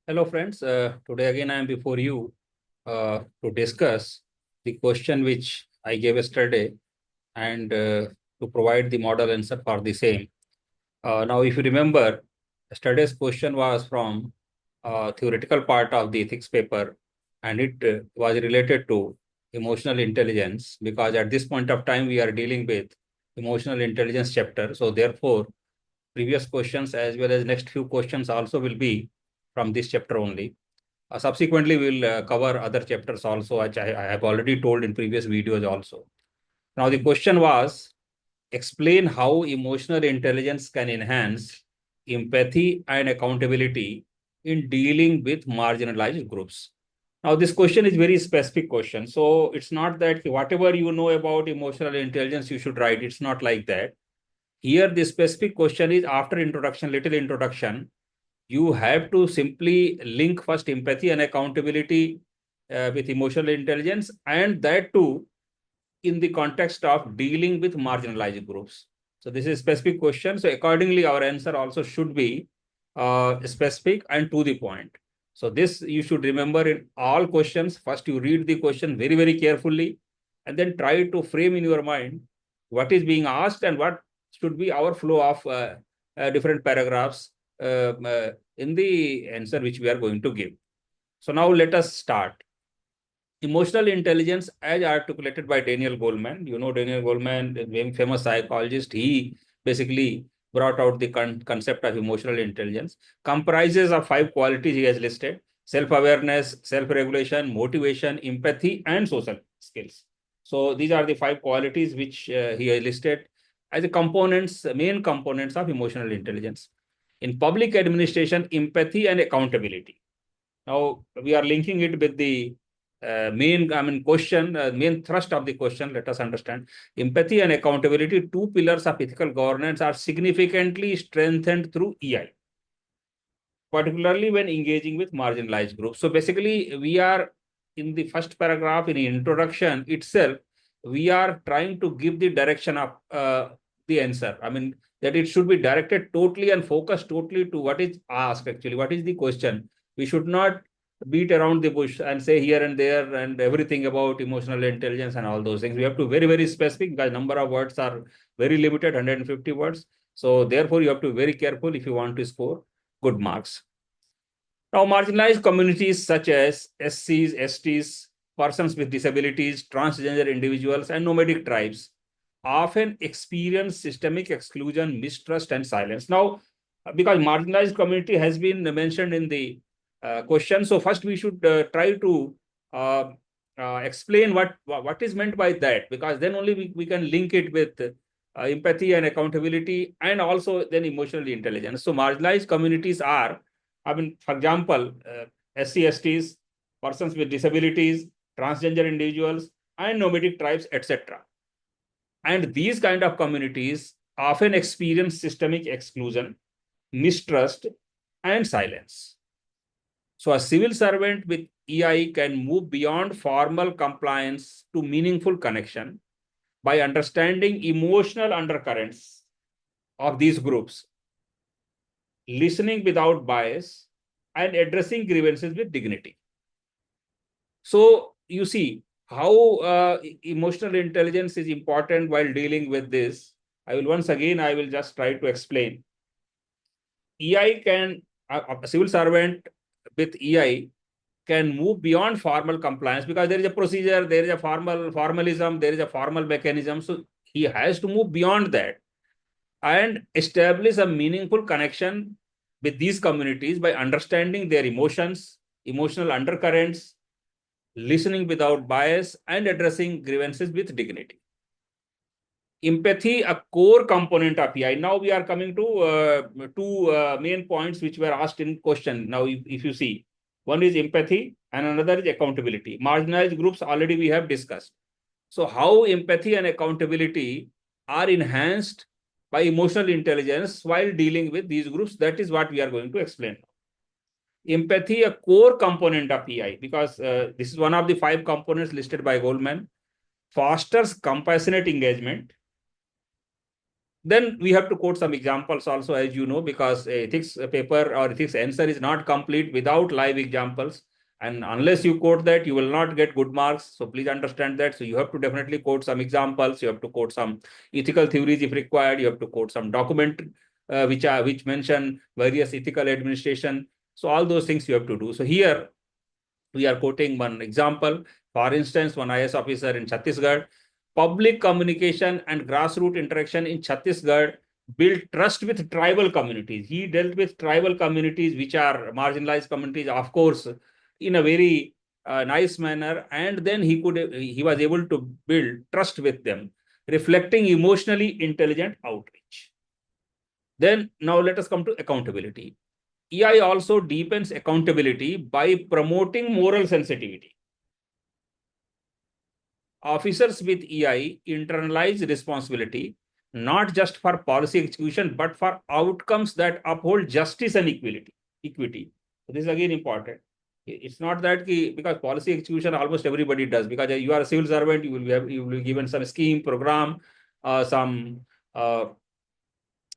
Hello, friends. Today again I am before you to discuss the question which I gave yesterday and to provide the model answer for the same. Now, if you remember, yesterday's question was from theoretical part of the ethics paper, and it was related to emotional intelligence because at this point of time we are dealing with emotional intelligence chapter. So, therefore, previous questions as well as next few questions also will be from this chapter only. Subsequently, we'll cover other chapters also, which I have already told in previous videos also. Now, the question was, explain how emotional intelligence can enhance empathy and accountability in dealing with marginalized groups. Now, this question is very specific question. So it's not that whatever you know about emotional intelligence, you should write. It's not like that. Here, the specific question is after introduction, little introduction, you have to simply link first empathy and accountability with emotional intelligence, and that too in the context of dealing with marginalized groups. So this is a specific question. So accordingly, our answer also should be specific and to the point. So this you should remember in all questions. First, you read the question very, very carefully, and then try to frame in your mind what is being asked and what should be our flow of different paragraphs in the answer which we are going to give. So now let us start. Emotional intelligence, as articulated by Daniel Goleman. You know, Daniel Goleman, a very famous psychologist, he basically brought out the concept of emotional intelligence, comprises of 5 qualities he has listed: self-awareness, self-regulation, motivation, empathy, and social skills. So these are the 5 qualities which he has listed as the components, main components of emotional intelligence. In public administration, empathy and accountability. Now we are linking it with the main thrust of the question. Let us understand empathy and accountability, two pillars of ethical governance, are significantly strengthened through EI, particularly when engaging with marginalized groups. So basically, we are in the first paragraph in the introduction itself, we are trying to give the direction of the answer. I mean, that it should be directed totally and focused totally to what is asked actually, what is the question. We should not beat around the bush and say here and there and everything about emotional intelligence and all those things. We have to be very, very specific because number of words are very limited, 150 words. So therefore, you have to be very careful if you want to score good marks. Now, marginalized communities such as SCs, STs, persons with disabilities, transgender individuals, and nomadic tribes often experience systemic exclusion, mistrust, and silence. Now, because marginalized community has been mentioned in the question, so first we should try to uh, explain what is meant by that, because then only we can link it with empathy and accountability and also then emotional intelligence. So marginalized communities are, I mean, for example, SC, STs, persons with disabilities, transgender individuals, and nomadic tribes, etc. And these kind of communities often experience systemic exclusion, mistrust, and silence. So a civil servant with EI can move beyond formal compliance to meaningful connection by understanding emotional undercurrents of these groups, listening without bias, and addressing grievances with dignity. So you see how emotional intelligence is important while dealing with this. I will just try to explain. EI can, a civil servant with EI can move beyond formal compliance because there is a procedure, there is a formalism, there is a formal mechanism. So he has to move beyond that and establish a meaningful connection with these communities by understanding their emotions, emotional undercurrents, listening without bias, and addressing grievances with dignity. Empathy, a core component of EI. Now we are coming to two main points which were asked in question. Now, if you see, one is empathy and another is accountability. Marginalized groups already we have discussed. So how empathy and accountability are enhanced by emotional intelligence while dealing with these groups, that is what we are going to explain. Empathy, a core component of EI, because this is one of the 5 components listed by Goldman, fosters compassionate engagement, Then we have to quote some examples also, as you know, because ethics paper or ethics answer is not complete without live examples. And unless you quote that, you will not get good marks. So please understand that. So you have to definitely quote some examples. You have to quote some ethical theories if required. You have to quote some document which mention various ethical administration. So all those things you have to do. So here we are quoting one example. For instance, one IS officer in Chhattisgarh, public communication and grassroots interaction in Chhattisgarh built trust with tribal communities. He dealt with tribal communities, which are marginalized communities, of course, in a very nice manner. And then he was able to build trust with them, reflecting emotionally intelligent outreach. Then now let us come to accountability. EI also deepens accountability by promoting moral sensitivity. Officers with EI internalize responsibility not just for policy execution, but for outcomes that uphold justice and equity. So this is again important. It's not that because policy execution almost everybody does, because you are a civil servant, you will be given some scheme, program, uh, some uh,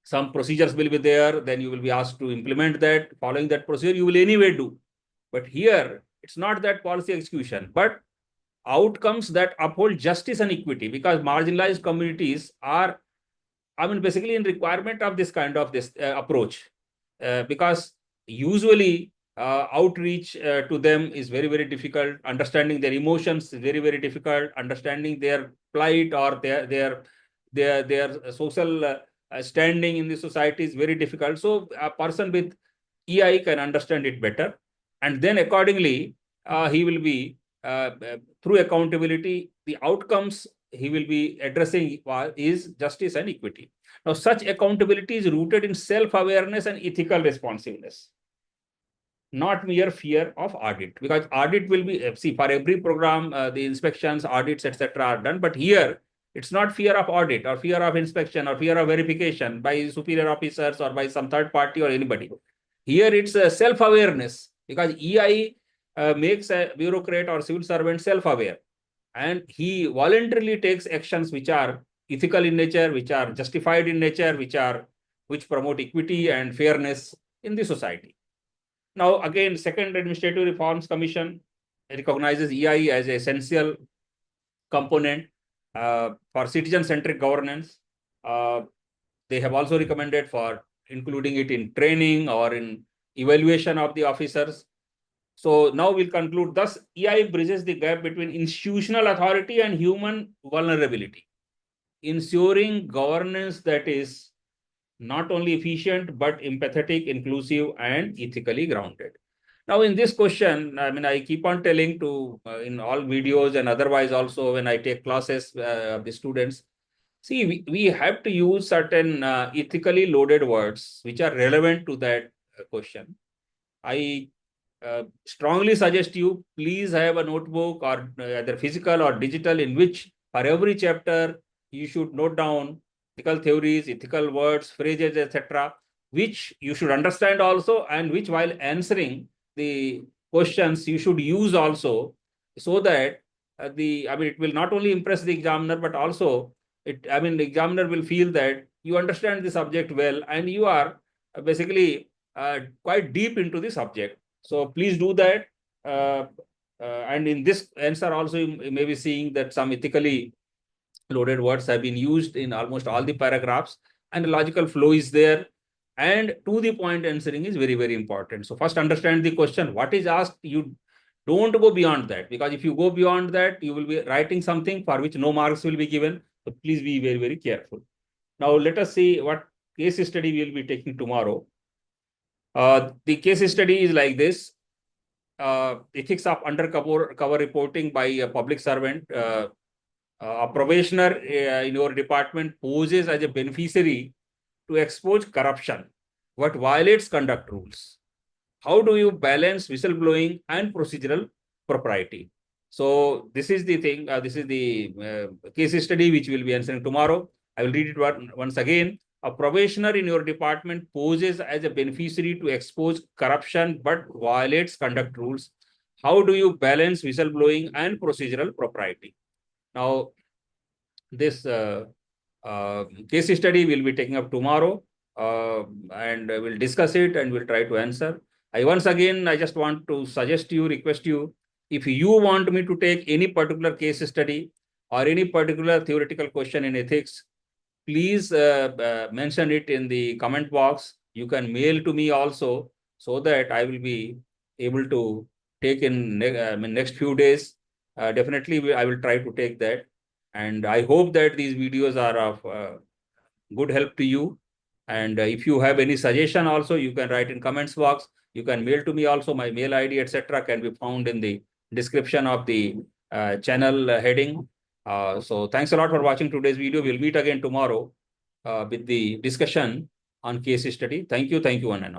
some procedures will be there, then you will be asked to implement that. Following that procedure, you will anyway do. But here, it's not that policy execution, but outcomes that uphold justice and equity, because marginalized communities are, I mean, basically in requirement of this kind of this approach, because usually outreach to them is very, very difficult. Understanding their emotions is very, very difficult. Understanding their plight or their social standing in the society is very difficult. So a person with EI can understand it better, and then accordingly he will be through accountability, the outcomes he will be addressing is justice and equity. Now, such accountability is rooted in self-awareness and ethical responsiveness, not mere fear of audit. Because audit will be, see, for every program, the inspections, audits, etc. are done. But here, it's not fear of audit or fear of inspection or fear of verification by superior officers or by some third party or anybody. Here, it's self-awareness, because EI makes a bureaucrat or civil servant self-aware, and he voluntarily takes actions which are ethical in nature, which are justified in nature, which promote equity and fairness in the society. Now, again, second Administrative Reforms Commission recognizes EI as an essential component for citizen-centric governance. They have also recommended for including it in training or in evaluation of the officers. So now we'll conclude. Thus, EI bridges the gap between institutional authority and human vulnerability, ensuring governance that is not only efficient, but empathetic, inclusive, and ethically grounded. Now, in this question, I mean, I keep on telling to in all videos and otherwise also when I take classes of the students, see, we have to use certain ethically loaded words which are relevant to that question. I strongly suggest you please have a notebook or either physical or digital, in which for every chapter you should note down ethical theories, ethical words, phrases, etc., which you should understand also, and which while answering the questions you should use also, so that I mean, it will not only impress the examiner, but also the examiner will feel that you understand the subject well and you are basically quite deep into the subject. So please do that. And in this answer also, you may be seeing that some ethically loaded words have been used in almost all the paragraphs, and the logical flow is there. And to the point answering is very, very important. So first understand the question, what is asked. You don't go beyond that, because if you go beyond that, you will be writing something for which no marks will be given. So please be very, very careful. Now let us see what case study we will be taking tomorrow. The case study is like this. Ethics of undercover reporting by a public servant. A probationer in your department poses as a beneficiary to expose corruption, but violates conduct rules. How do you balance whistleblowing and procedural propriety? So this is the thing. This is the case study which we will be answering tomorrow. I will read it once again. A probationer in your department poses as a beneficiary to expose corruption but violates conduct rules. How do you balance whistleblowing and procedural propriety? Now, this Case study will be taking up tomorrow, and we'll discuss it and we'll try to answer. Once again, I just want to request you, if you want me to take any particular case study or any particular theoretical question in ethics, please mention it in the comment box. You can mail to me also, so that I will be able to take in next few days. Definitely, I will try to take that. And I hope that these videos are of good help to you. And if you have any suggestion also, you can write in comments box. You can mail to me also. My mail ID, etc., can be found in the description of the channel heading. So thanks a lot for watching today's video. We'll meet again tomorrow with the discussion on case study. Thank you, one and all.